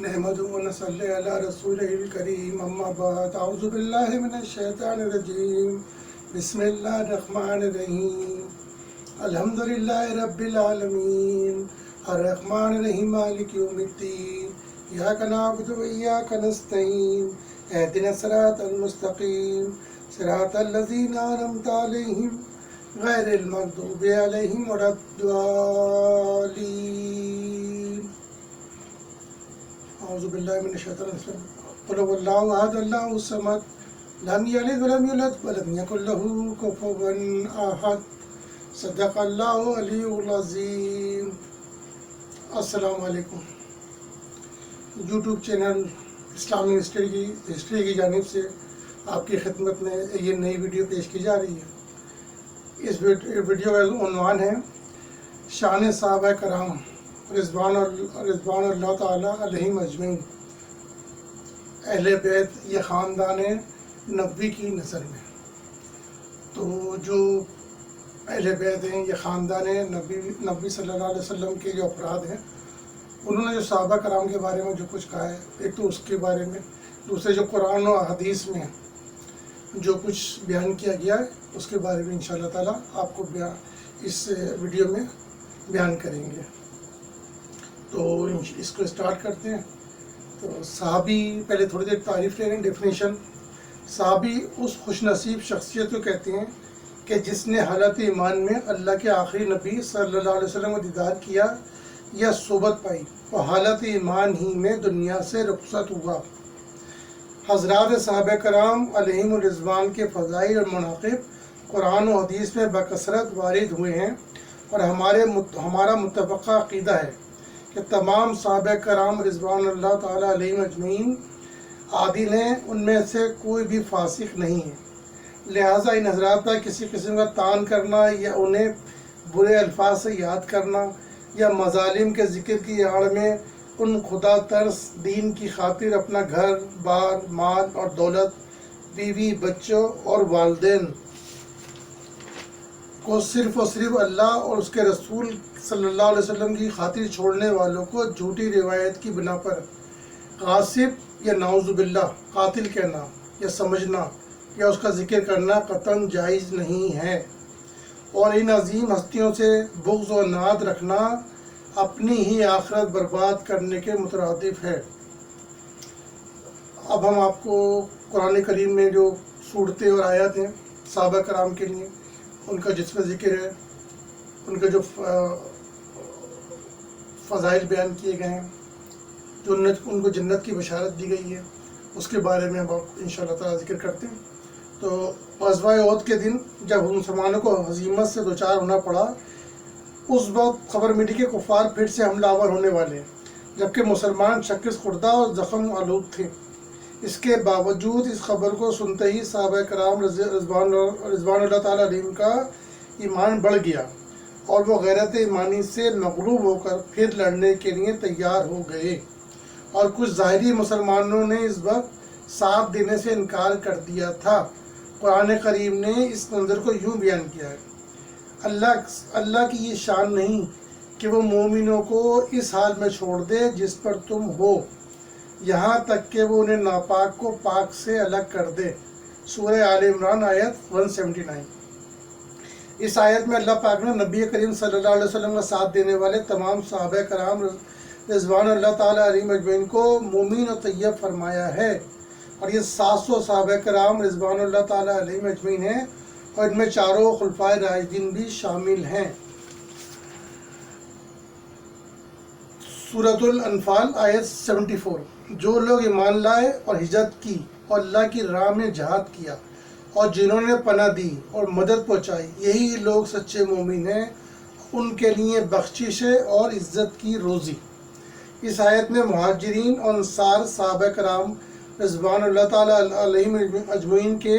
نحمده ونصلي على رسوله الكريم اما بعد اعوذ بالله من الشيطان الرجيم بسم الله الرحمن الرحيم الحمد لله رب العالمين الرحمن الرحيم مالك يوم الدين إياك نعبد وإياك نستعين اهدنا الصراط المستقيم صراط الذين أنعمت عليهم غير المغضوب عليهم ولا الضالين اعوذ باللہ من الشیطان الرجیم قل هو اللہ احد اللہ الصمد لم یلد ولم یولد ولم یکن له کفوا احد صدق اللہ العلی العظیم۔ السلام علیکم۔ یوٹیوب چینل اسلامی ہسٹری کی جانب سے آپ کی خدمت میں یہ نئی ویڈیو پیش کی جا رہی ہے۔ اس ویڈیو کا عنوان ہے شان صحابہ کرام رضوان اللہ تعالیٰ علیہم اجمعین، اہل بیت یہ خاندان نبوی کی نظر میں۔ تو جو اہل بیت ہیں یہ خاندان نبی صلی اللہ علیہ وسلم کے جو افراد ہیں، انہوں نے جو صحابہ کرام کے بارے میں جو کچھ کہا ہے، ایک تو اس کے بارے میں، دوسرے جو قرآن و حدیث میں جو کچھ بیان کیا گیا ہے اس کے بارے میں انشاءاللہ تعالیٰ آپ کو اس ویڈیو میں بیان کریں گے۔ تو اس کو اسٹارٹ کرتے ہیں۔ تو صحابی، پہلے تھوڑی دیر تعریف لے رہے ہیں، ڈیفینیشن۔ صحابی اس خوش نصیب شخصیت کو کہتے ہیں کہ جس نے حالت ایمان میں اللہ کے آخری نبی صلی اللہ علیہ وسلم کو دیدار کیا یا صحبت پائی اور حالت ایمان ہی میں دنیا سے رخصت ہوا۔ حضرات صحابہ کرام علیہم الرضوان کے فضائل اور مناقب قرآن و حدیث میں بکثرت وارد ہوئے ہیں، اور ہمارا متفقہ عقیدہ ہے کہ تمام صحابہ کرام رضوان اللہ تعالیٰ علیہم اجمعین عادل ہیں، ان میں سے کوئی بھی فاسق نہیں ہے۔ لہٰذا ان حضرات پر کسی قسم کا طعن کرنا یا انہیں برے الفاظ سے یاد کرنا یا مظالم کے ذکر کی آڑ میں ان خدا ترس دین کی خاطر اپنا گھر بار مال اور دولت، بیوی بچوں اور والدین کو صرف اور صرف اللہ اور اس کے رسول صلی اللہ علیہ وسلم کی خاطر چھوڑنے والوں کو جھوٹی روایت کی بنا پر غاصب یا نعوذ باللہ قاتل کہنا یا سمجھنا یا اس کا ذکر کرنا قطعاً جائز نہیں ہے، اور ان عظیم ہستیوں سے بغض و عناد رکھنا اپنی ہی آخرت برباد کرنے کے مترادف ہے۔ اب ہم آپ کو قرآن کریم میں جو صورتیں اور آیات ہیں صحابہ کرام کے لیے، ان کا جس میں ذکر ہے، ان کا جو فضائل بیان کیے گئے ہیں، جو ان کو جنت کی بشارت دی گئی ہے، اس کے بارے میں ہم انشاءاللہ تعالیٰ ذکر کرتے ہیں۔ تو غزوہ احد کے دن جب مسلمانوں کو ہزیمت سے دوچار ہونا پڑا، اس وقت خبر ملی کہ کفار پھر سے حملہ آور ہونے والے ہیں، جبکہ مسلمان شکست خوردہ اور زخم آلود تھے۔ اس کے باوجود اس خبر کو سنتے ہی صحابہ کرام رضوان اللہ تعالیٰ علیہم کا ایمان بڑھ گیا، اور وہ غیرت ایمانی سے مغلوب ہو کر پھر لڑنے کے لیے تیار ہو گئے، اور کچھ ظاہری مسلمانوں نے اس وقت ساتھ دینے سے انکار کر دیا تھا۔ قرآن کریم نے اس منظر کو یوں بیان کیا ہے: اللہ کی یہ شان نہیں کہ وہ مومنوں کو اس حال میں چھوڑ دے جس پر تم ہو، یہاں تک کہ وہ انہیں ناپاک کو پاک سے الگ کر دے۔ سورہ آل عمران آیت 179۔ اس آیت میں اللہ پاک نے نبی کریم صلی اللہ علیہ وسلم کا ساتھ دینے والے تمام صحابہ کرام رضوان اللہ تعالیٰ علیہم اجمعین کو مومن و طیب فرمایا ہے، اور یہ 700 صحابہ کرام رضوان اللہ تعالیٰ علیہم اجمعین ہیں، اور ان میں چاروں خلفائے راشدین بھی شامل ہیں۔ سورۃ الانفال آیت 74۔ جو لوگ ایمان لائے اور ہجرت کی اور اللہ کی راہ میں جہاد کیا اور جنہوں نے پناہ دی اور مدد پہنچائی، یہی لوگ سچے مومن ہیں، ان کے لیے بخشش ہے اور عزت کی روزی۔ اس آیت میں مہاجرین اور انصار صحابہ کرام رضوان اللہ تعالیٰ علیہم اجمعین کے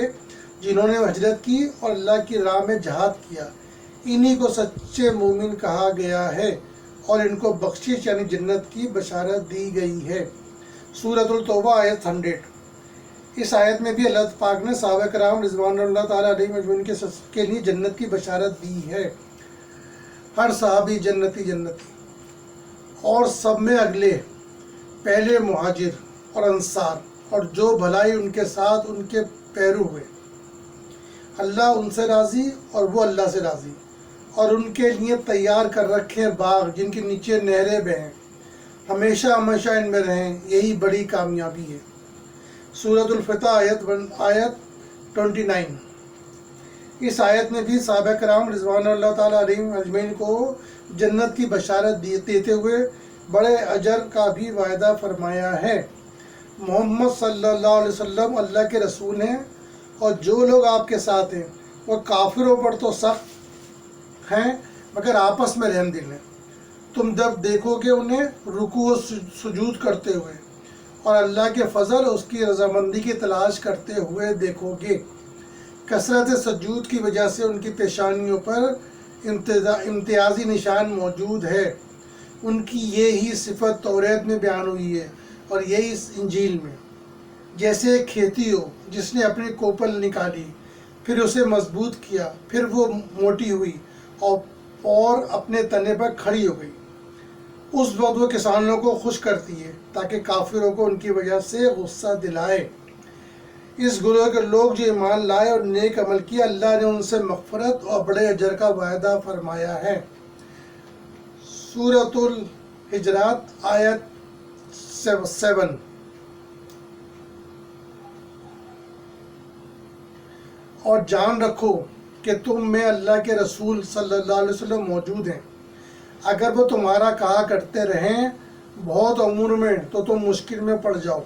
جنہوں نے ہجرت کی اور اللہ کی راہ میں جہاد کیا، انہی کو سچے مومن کہا گیا ہے، اور ان کو بخشش یعنی جنت کی بشارت دی گئی ہے۔ سورۃ التوبہ آیت 100۔ اس آیت میں بھی اللہ پاک نے صحابہ کرام رضوان اللہ تعالیٰ علیہم اجمعین کے لیے جنت کی بشارت دی ہے۔ ہر صحابی جنتی، اور سب میں اگلے پہلے مہاجر اور انصار اور جو بھلائی ان کے ساتھ ان کے پیرو ہوئے، اللہ ان سے راضی اور وہ اللہ سے راضی، اور ان کے لیے تیار کر رکھے باغ جن کے نیچے نہریں بہیں، ہمیشہ ہمیشہ ان میں رہیں، یہی بڑی کامیابی ہے۔ سورۃ الفتح آیت 29۔ اس آیت میں بھی صحابہ کرام رضوان اللہ تعالیٰ علیہم اجمعین کو جنت کی بشارت دیتے ہوئے بڑے اجر کا بھی وعدہ فرمایا ہے۔ محمد صلی اللہ علیہ وسلم اللہ کے رسول ہیں، اور جو لوگ آپ کے ساتھ ہیں وہ کافروں پر تو سخت ہیں مگر آپس میں رحم دل ہیں۔ تم جب دیکھو گے انہیں رکوع و سجود کرتے ہوئے اور اللہ کے فضل اور اس کی رضامندی کی تلاش کرتے ہوئے دیکھو گے۔ کثرت سجود کی وجہ سے ان کی پیشانیوں پر امتیازی نشان موجود ہے۔ ان کی یہی صفت توریت میں بیان ہوئی ہے اور یہی انجیل میں۔ جیسے ایک کھیتی ہو جس نے اپنی کوپل نکالی، پھر اسے مضبوط کیا، پھر وہ موٹی ہوئی اور اپنے تنے پر کھڑی ہو گئی، اس وقت وہ کسانوں کو خوش کرتی ہے تاکہ کافروں کو ان کی وجہ سے غصہ دلائے۔ اس گروہ کے لوگ جو ایمان لائے اور نیک عمل کیا، اللہ نے ان سے مغفرت اور بڑے اجر کا وعدہ فرمایا ہے۔ سورۃ الحجرات آیت 7۔ اور جان رکھو کہ تم میں اللہ کے رسول صلی اللہ علیہ وسلم موجود ہیں، اگر وہ تمہارا کہا کرتے رہیں بہت امور میں تو تم مشکل میں پڑ جاؤ،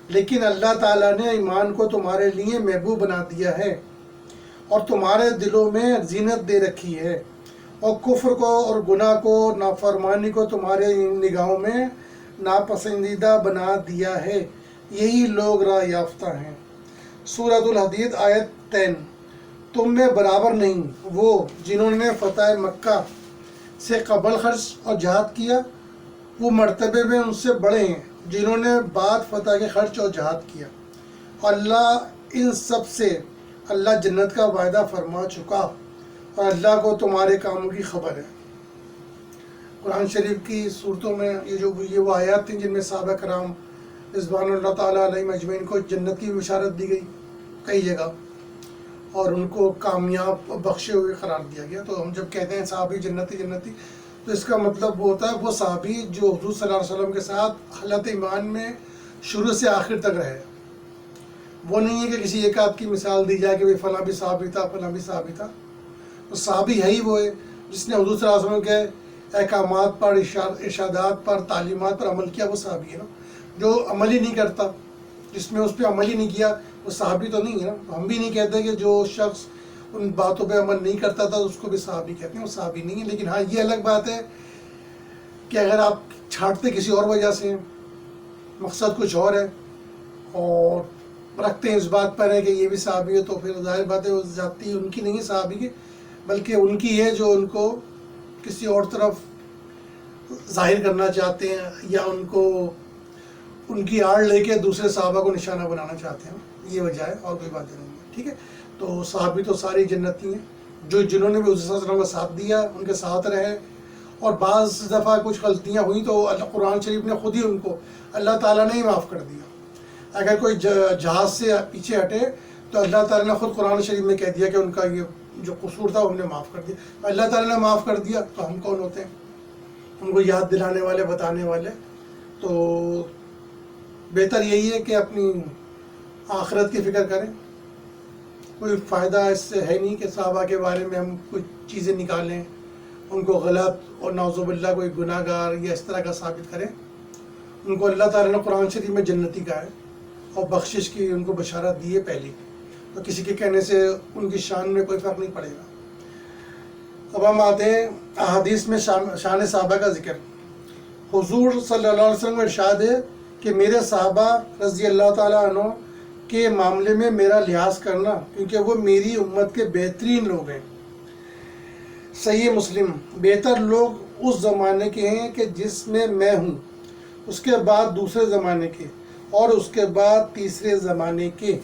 لیکن اللہ تعالیٰ نے ایمان کو تمہارے لیے محبوب بنا دیا ہے اور تمہارے دلوں میں زینت دے رکھی ہے، اور کفر کو اور گناہ کو نافرمانی کو تمہارے نگاہوں میں ناپسندیدہ بنا دیا ہے، یہی لوگ راہ یافتہ ہیں۔ سورۃ الحدید آیت 10۔ تم میں برابر نہیں وہ جنہوں نے فتح مکہ سے قبل خرچ اور جہاد کیا، وہ مرتبے میں ان سے بڑے ہیں جنہوں نے بعد فتح کے خرچ اور جہاد کیا، اللہ ان سب سے اللہ جنت کا وعدہ فرما چکا، اور اللہ کو تمہارے کاموں کی خبر ہے۔ قرآن شریف کی صورتوں میں یہ وہ آیات تھیں جن میں صحابہ کرام رضوان اللہ تعالیٰ علیہم اجمعین کو جنت کی بشارت دی گئی کئی جگہ، اور ان کو کامیاب بخشے ہوئے قرار دیا گیا۔ تو ہم جب کہتے ہیں صحابی جنتی جنتی، تو اس کا مطلب وہ ہوتا ہے وہ صحابی جو حضور صلی اللہ علیہ وسلم کے ساتھ حالت ایمان میں شروع سے آخر تک رہے۔ وہ نہیں ہے کہ کسی ایک آدھ کی مثال دی جائے کہ فلاں بھی صحابی تھا، فلاں بھی صحابی تھا۔ تو صحابی ہے ہی وہ ہے جس نے حضور صلی اللہ علیہ وسلم کے احکامات پر، ارشادات پر، تعلیمات پر عمل کیا، وہ صحابی ہے نا۔ جو عمل ہی نہیں کرتا، جس میں اس پہ عمل ہی نہیں کیا، وہ صحابی تو نہیں ہے نا۔ ہم بھی نہیں کہتے کہ جو شخص ان باتوں پہ عمل نہیں کرتا تھا اس کو بھی صحابی کہتے ہیں، وہ صحابی نہیں ہے۔ لیکن ہاں یہ الگ بات ہے کہ اگر آپ چھانٹتے کسی اور وجہ سے، مقصد کچھ اور ہے، اور رکھتے ہیں اس بات پر ہے کہ یہ بھی صحابی ہے، تو پھر ظاہر بات ہے وہ ذاتی ان کی نہیں ہے صحابی کی، بلکہ ان کی ہے جو ان کو کسی اور طرف ظاہر کرنا چاہتے ہیں، یا ان کو ان کی آڑ لے کے دوسرے صحابہ کو نشانہ بنانا چاہتے ہیں، یہ وجہ ہے، اور کوئی بات نہیں ہے۔ ٹھیک ہے، تو صحابی تو ساری جنتی ہیں، جنہوں نے بھی حضور صلی اللہ علیہ وسلم کا ساتھ دیا، ان کے ساتھ رہے، اور بعض دفعہ کچھ غلطیاں ہوئیں تو قرآن شریف نے خود ہی ان کو اللہ تعالیٰ نے ہی معاف کر دیا۔ اگر کوئی جہاز سے پیچھے ہٹے تو اللہ تعالیٰ نے خود قرآن شریف میں کہہ دیا کہ ان کا یہ جو قصور تھا انہوں نے معاف کر دیا۔ اللہ تعالیٰ نے معاف کر دیا تو ہم کون ہوتے ہیں ان کو یاد دلانے والے، بتانے والے؟ تو بہتر یہی ہے کہ اپنی آخرت کی فکر کریں۔ کوئی فائدہ اس سے ہے نہیں کہ صحابہ کے بارے میں ہم کچھ چیزیں نکالیں، ان کو غلط اور نعوذ باللہ کوئی گناہ گار یا اس طرح کا ثابت کریں۔ ان کو اللہ تعالیٰ نے قرآن شریف میں جنتی کا ہے اور بخشش کی ان کو بشارت دی ہے پہلی، تو کسی کے کہنے سے ان کی شان میں کوئی فرق نہیں پڑے گا۔ اب ہم آتے ہیں احادیث میں شان صحابہ کا ذکر۔ حضور صلی اللہ علیہ وسلم کا ارشاد ہے کہ میرے صحابہ رضی اللہ تعالیٰ عنہ کے معاملے میں میرا لحاظ کرنا، کیونکہ وہ میری امت کے بہترین لوگ ہیں۔ صحیح مسلم۔ بہتر لوگ اس زمانے کے ہیں کہ جس میں میں ہوں، اس کے بعد دوسرے زمانے کے، اور اس کے بعد تیسرے زمانے کے۔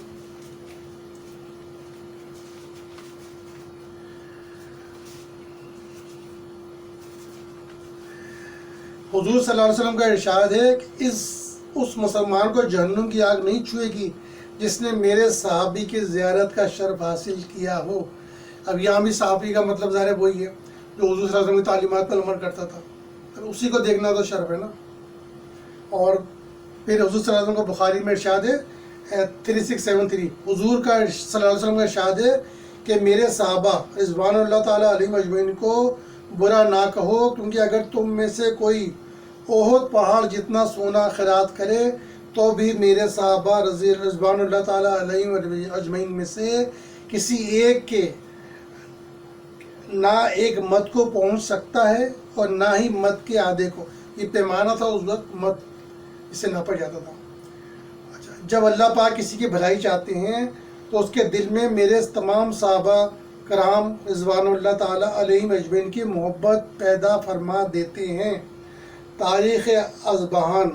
حضور صلی اللہ علیہ وسلم کا ارشاد ہے کہ اس اس مسلمان کو جہنم کی آگ نہیں چھوئے گی جس نے میرے صحابی کی زیارت کا شرف حاصل کیا ہو۔ اب یہاں بھی صحابی کا مطلب ظاہر ہے وہی ہے جو حضور صلی اللہ علیہ وسلم کی تعلیمات پر عمل کرتا تھا، تو اسی کو دیکھنا تو شرف ہے نا۔ اور پھر حضور صلی اللہ علیہ وسلم کا بخاری میں ارشاد ہے 3673، حضور کا صلی اللہ علیہ وسلم کا ارشاد ہے کہ میرے صحابہ رضوان اللہ تعالیٰ علیہم اجمعین کو برا نہ کہو، کیونکہ اگر تم میں سے کوئی احد پہاڑ جتنا سونا خیرات کرے تو بھی میرے صحابہ رضوان اللہ تعالیٰ علیہم اجمعین میں سے کسی ایک کے نہ ایک مد کو پہنچ سکتا ہے اور نہ ہی مد کے آدھے کو۔ یہ پیمانہ تھا اس وقت، مد اس سے ناپا جاتا تھا۔ اچھا، جب اللہ پاک کسی کی بھلائی چاہتے ہیں تو اس کے دل میں میرے تمام صحابہ کرام رضوان اللہ تعالیٰ علیہم اجمعین کی محبت پیدا فرما دیتے ہیں۔ تاریخ اصبہان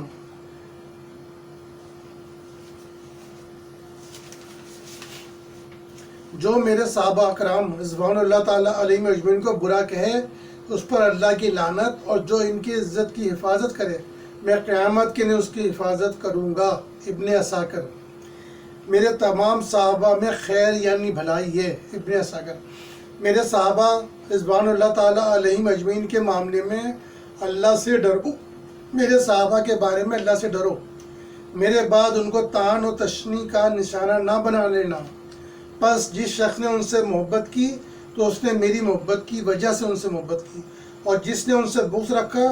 جو میرے صحابہ کرام رضوان اللہ تعالیٰ علیہم اجمعین کو برا کہے اس پر اللہ کی لعنت، اور جو ان کی عزت کی حفاظت کرے میں قیامت کے دن اس کی حفاظت کروں گا۔ ابن عساکر۔ میرے تمام صحابہ میں خیر یعنی بھلائی ہے۔ ابن عساکر۔ میرے صحابہ رضوان اللہ تعالیٰ علیہم اجمعین کے معاملے میں اللہ سے ڈرو، میرے صحابہ کے بارے میں اللہ سے ڈرو، میرے بعد ان کو طعن و تشنیع کا نشانہ نہ بنا لینا۔ پس جس شخص نے ان سے محبت کی تو اس نے میری محبت کی وجہ سے ان سے محبت کی، اور جس نے ان سے بغض رکھا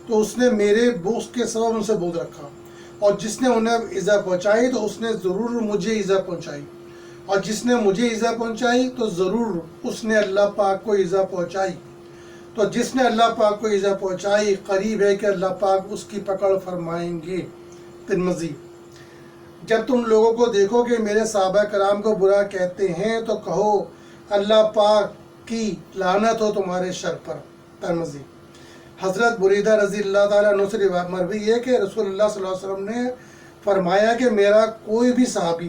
تو اس نے میرے بغض کے سبب ان سے بغض رکھا، اور جس نے انہیں ایذا پہنچائی تو اس نے ضرور مجھے ایذا پہنچائی، اور جس نے مجھے ایذا پہنچائی تو ضرور اس نے اللہ پاک کو ایذا پہنچائی، تو جس نے اللہ پاک کو ایذا پہنچائی قریب ہے کہ اللہ پاک اس کی پکڑ فرمائیں گے۔ ترمذی۔ جب تم لوگوں کو دیکھو کہ میرے صحابہ کرام کو برا کہتے ہیں تو کہو اللہ پاک کی لعنت ہو تمہارے شر پر۔ ترمذی۔ حضرت بریدہ رضی اللہ تعالیٰ عنہ سے مروی ہے کہ رسول اللہ صلی اللہ علیہ وسلم نے فرمایا کہ میرا کوئی بھی صحابی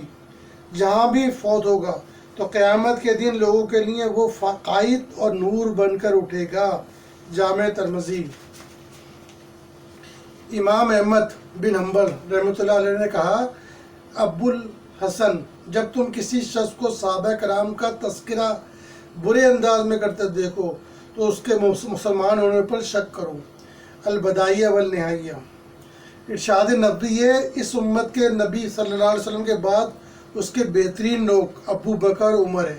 جہاں بھی فوت ہوگا تو قیامت کے دن لوگوں کے لیے وہ قائد اور نور بن کر اٹھے گا۔ جامع ترمذی۔ امام احمد بن حنبل رحمۃ اللہ علیہ نے کہا، ابو الحسن، جب تم کسی شخص کو صحابہ کرام کا تذکرہ برے انداز میں کرتے دیکھو تو اس کے مسلمان ہونے پر شک کرو۔ البدائیہ والنہائیہ۔ ارشاد نبوی ہے، اس امت کے نبی صلی اللہ علیہ وسلم کے بعد اس کے بہترین لوگ ابو بکر عمر ہے۔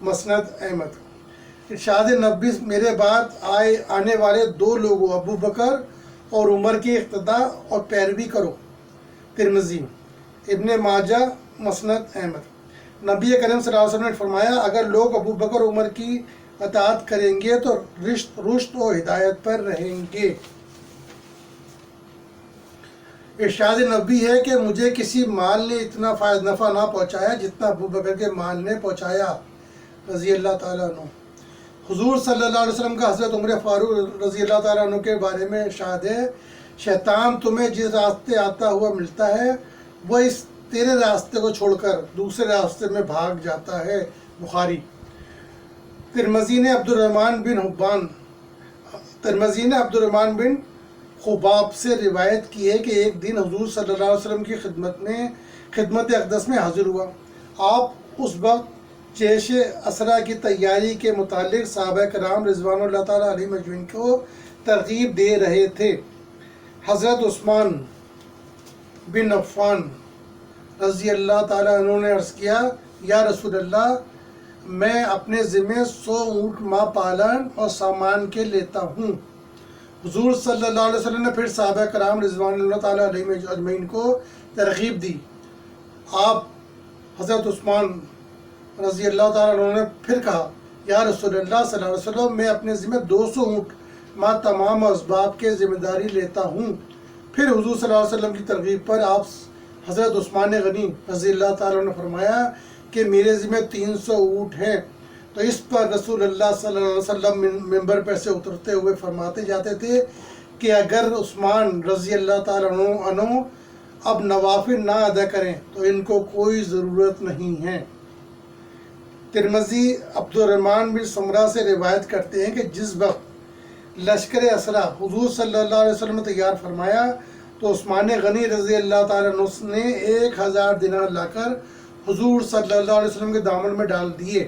مسند احمد۔ ارشاد نبوی، میرے بعد آنے والے دو لوگوں ابو بکر اور عمر کی اقتداء اور پیروی کرو۔ ترمذی۔ ابن ماجہ۔ مسند احمد۔ نبی کریم صلی اللہ علیہ وسلم نے فرمایا، اگر لوگ ابو بکر عمر کی اطاعت کریں گے تو رشد و ہدایت پر رہیں گے۔ ارشاد نبی ہے کہ مجھے کسی مال نے اتنا نفع نہ پہنچایا جتنا ابو بکر کے مال نے پہنچایا، رضی اللہ تعالیٰ عنہ۔ حضور صلی اللہ علیہ وسلم کا حضرت عمر فاروق رضی اللہ تعالیٰ عنہ کے بارے میں ارشاد ہے، شیطان تمہیں جس راستے آتا ہوا ملتا ہے وہ اس تیرے راستے کو چھوڑ کر دوسرے راستے میں بھاگ جاتا ہے۔ بخاری۔ ترمذی نے عبد الرحمن بن خباب سے روایت کی ہے کہ ایک دن حضور صلی اللہ علیہ وسلم کی خدمت اقدس میں حاضر ہوا۔ آپ اس وقت جیش اسرا کی تیاری کے متعلق صحابہ کرام رضوان اللہ تعالیٰ علیہ اجمعین کو ترغیب دے رہے تھے۔ حضرت عثمان بن عفان رضی اللہ تعالیٰ عنہ نے عرض کیا، یا رسول اللہ، میں اپنے ذمہ 100 اونٹ ماہ پالن اور سامان کے لیتا ہوں۔ حضور صلی اللہ علیہ وسلم نے پھر صحابہ کرام رضوان اللہ تعالیٰ علیہ اجمعین کو ترغیب دی۔ آپ حضرت عثمان رضی اللہ تعالیٰ عنہ نے پھر کہا، یا رسول اللہ صلی اللہ علیہ وسلم، میں اپنے ذمہ 200 اونٹ ماہ تمام اسباب کے ذمہ داری لیتا ہوں۔ پھر حضور صلی اللہ علیہ وسلم کی ترغیب پر آپ حضرت عثمان غنی رضی اللہ تعالیٰ عنہ نے فرمایا کہ میرے ذمہ 300 اونٹ ہیں۔ تو اس پر رسول اللہ صلی اللہ علیہ وسلم ممبر پر سے اترتے ہوئے فرماتے جاتے تھے کہ اگر عثمان رضی اللہ تعالیٰ عنہ اب نوافل نہ ادا کریں تو ان کو کوئی ضرورت نہیں ہے۔ ترمذی عبد الرحمن بن سمرہ سے روایت کرتے ہیں کہ جس وقت لشکر اسرا حضور صلی اللہ علیہ وسلم نے تیار فرمایا تو عثمان غنی رضی اللہ تعالیٰ عنہ نے 1000 دینار لا کر حضور صلی اللہ علیہ وسلم کے دامن میں ڈال دیے۔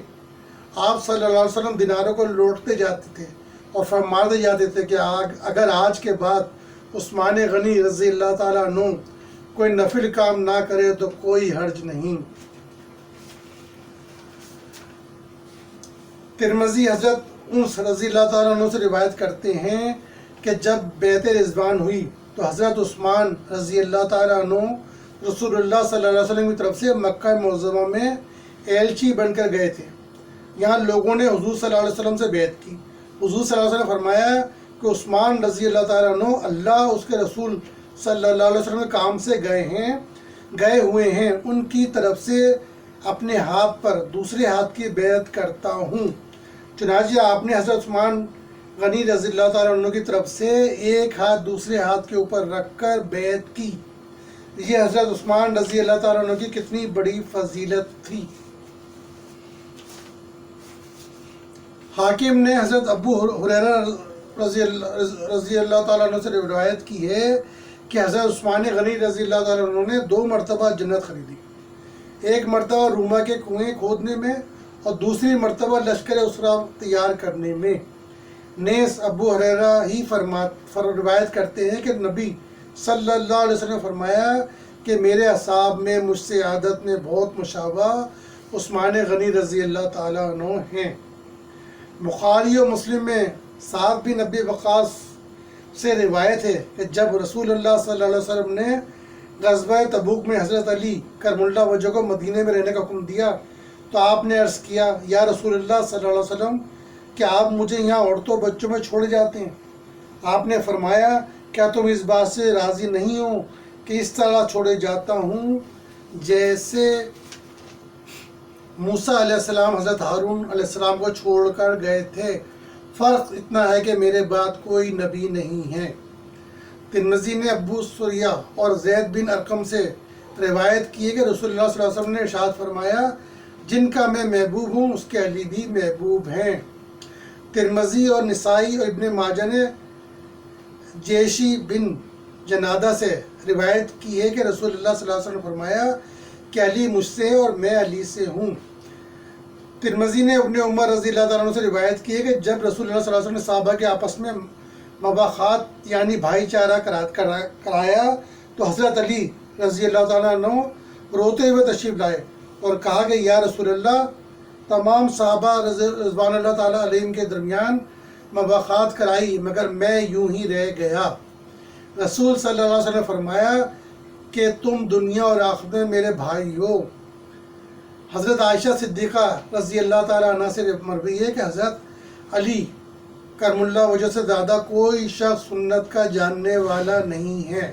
آپ صلی اللہ علیہ وسلم دیناروں کو لوٹتے جاتے تھے اور فرماتے جاتے تھے کہ اگر آج کے بعد عثمان غنی رضی اللہ تعالیٰ عنہ کوئی نفل کام نہ کرے تو کوئی حرج نہیں۔ ترمذی حضرت انس رضی اللہ تعالیٰ عنہ سے روایت کرتے ہیں کہ جب بیعت رضوان ہوئی تو حضرت عثمان رضی اللہ تعالیٰ عنہ رسول اللہ صلی اللہ علیہ وسلم کی طرف سے مکہ معظمہ میں ایلچی بن کر گئے تھے۔ یہاں لوگوں نے حضور صلی اللہ علیہ وسلم سے بیعت کی۔ حضور صلی اللہ علیہ وسلم نے فرمایا کہ عثمان رضی اللہ تعالیٰ عنہ اللہ اس کے رسول صلی اللہ علیہ وسلم کے کام سے گئے ہوئے ہیں، ان کی طرف سے اپنے ہاتھ پر دوسرے ہاتھ کی بیعت کرتا ہوں۔ چنانچہ آپ نے حضرت عثمان غنی رضی اللہ تعالیٰ عنہ کی طرف سے ایک ہاتھ دوسرے ہاتھ کے اوپر رکھ کر بیعت کی۔ یہ حضرت عثمان رضی اللہ تعالیٰ عنہ کی کتنی بڑی فضیلت تھی۔ حاکم نے حضرت ابو ہریرہ رضی اللہ تعالیٰ عنہ سے روایت کی ہے کہ حضرت عثمان غنی رضی اللہ تعالیٰ عنہ نے 2 مرتبہ جنت خریدی، ایک مرتبہ روما کے کنویں کھودنے میں اور دوسری مرتبہ لشکر اسرا تیار کرنے میں۔ نیز ابو ہریرہ ہی روایت کرتے ہیں کہ نبی صلی اللہ علیہ وسلم نے فرمایا کہ میرے اصحاب میں مجھ سے عادت میں بہت مشابہ عثمان غنی رضی اللہ تعالیٰ عنہ ہیں۔ بخاری و مسلم میں سعد بن ابی وقاص سے روایت ہے کہ جب رسول اللہ صلی اللہ علیہ وسلم نے غزوہ تبوک میں حضرت علی کرم اللہ وجہ کو مدینے میں رہنے کا حکم دیا تو آپ نے عرض کیا، یا رسول اللہ صلی اللہ علیہ وسلم کیا آپ مجھے یہاں عورتوں بچوں میں چھوڑ جاتے ہیں؟ آپ نے فرمایا، کیا تم اس بات سے راضی نہیں ہو کہ اس طرح چھوڑے جاتا ہوں جیسے موسیٰ علیہ السلام حضرت ہارون علیہ السلام کو چھوڑ کر گئے تھے؟ فرق اتنا ہے کہ میرے بعد کوئی نبی نہیں ہے۔ ترمذی نے ابو سریہ اور زید بن ارقم سے روایت کی ہے کہ رسول اللہ صلی اللہ علیہ وسلم نے ارشاد فرمایا، جن کا میں محبوب ہوں اس کے علی بھی محبوب ہیں۔ ترمذی اور نسائی اور ابن ماجہ نے جیشی بن جنادہ سے روایت کی ہے کہ رسول اللہ صلی اللہ علیہ وسلم نے فرمایا کہ علی مجھ سے اور میں علی سے ہوں۔ ترمذی نے ابن عمر رضی اللہ تعالیٰ عنہ سے روایت کی ہے کہ جب رسول اللہ صلی اللہ علیہ وسلم نے صحابہ کے آپس میں مباحثات یعنی بھائی چارہ کرایا تو حضرت علی رضی اللہ تعالیٰ عنہ روتے ہوئے تشریف لائے اور کہا کہ یا رسول اللہ، تمام صحابہ رضوان اللہ تعالیٰ علیہم کے درمیان مباحثات کرائی مگر میں یوں ہی رہ گیا۔ رسول صلی اللہ علیہ وسلم نے فرمایا کہ تم دنیا اور آخرت میں میرے بھائی ہو۔ حضرت عائشہ صدیقہ رضی اللہ تعالیٰ عنہ سے مروی ہے کہ حضرت علی کرم اللہ وجہ سے زیادہ کوئی شخص سنت کا جاننے والا نہیں ہے۔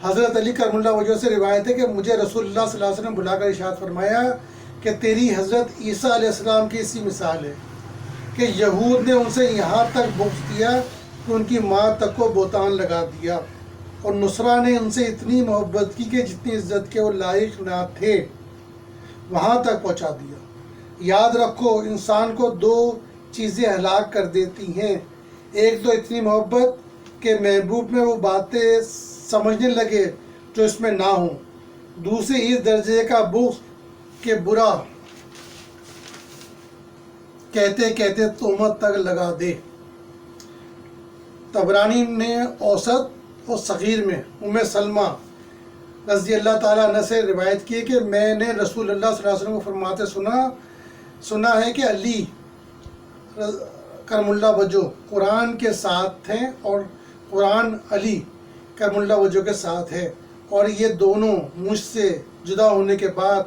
حضرت علی کرم اللہ وجہ سے روایت ہے کہ مجھے رسول اللہ صلی اللہ علیہ وسلم بلا کر ارشاد فرمایا کہ تیری حضرت عیسیٰ علیہ السلام کی اسی مثال ہے کہ یہود نے ان سے یہاں تک بغض کیا کہ ان کی ماں تک کو بہتان لگا دیا، اور نصرہ نے ان سے اتنی محبت کی کہ جتنی عزت کے وہ لائق نہ تھے وہاں تک پہنچا دیا۔ یاد رکھو، انسان کو 2 چیزیں ہلاک کر دیتی ہیں، ایک تو اتنی محبت کہ محبوب میں وہ باتیں سمجھنے لگے جو اس میں نہ ہوں، دوسری اس درجے کا بغض کہ برا کہتے کہتے تہمت تک لگا دے۔ طبرانی نے اوسط اور صغیر میں سلمہ رضی اللہ تعالیٰ عنہ سے روایت کی کہ میں نے رسول اللہ صلی اللہ علیہ وسلم کو فرماتے سنا ہے کہ علی کرم اللہ وجہ قرآن کے ساتھ تھے اور قرآن علی کرم اللہ وجہ کے ساتھ ہے، اور یہ دونوں مجھ سے جدا ہونے کے بعد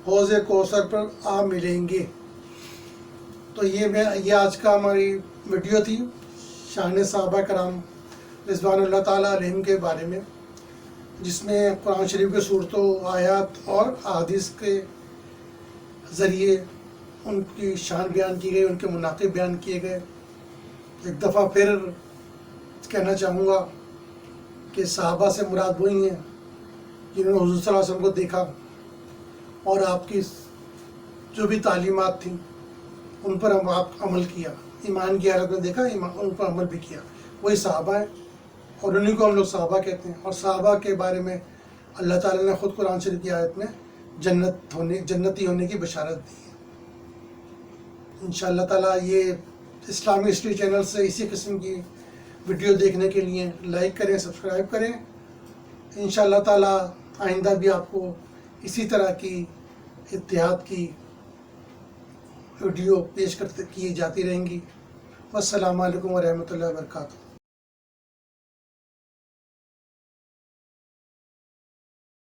حوض کوثر پر آ ملیں گے۔ تو یہ آج کا ہماری ویڈیو تھی شان صحابہ کرام رضوان اللہ تعالیٰ علیہم کے بارے میں، جس میں قرآن شریف کے صورتوں، آیات اور احادیث کے ذریعے ان کی شان بیان کی گئی، ان کے مناقب بیان کیے گئے۔ ایک دفعہ پھر کہنا چاہوں گا کہ صحابہ سے مراد وہی ہیں جنہوں نے حضور صلی اللہ علیہ وسلم کو دیکھا اور آپ کی جو بھی تعلیمات تھیں ان پر آپ عمل کیا، ایمان کی حالت میں دیکھا، ان پر عمل بھی کیا، وہی صحابہ ہیں۔ اور انہیں کو ہم لوگ صحابہ کہتے ہیں، اور صحابہ کے بارے میں اللہ تعالیٰ نے خود قرآن شریف کی آیت میں جنتی ہونے کی بشارت دی ہے۔ انشاءاللہ تعالیٰ یہ اسلامی ہسٹری چینل سے اسی قسم کی ویڈیو دیکھنے کے لیے لائک کریں، سبسکرائب کریں۔ انشاءاللہ تعالیٰ آئندہ بھی آپ کو اسی طرح کی اتحاد کی ویڈیو پیش کی جاتی رہیں گی۔ والسلام علیکم ورحمۃ اللہ وبرکاتہ۔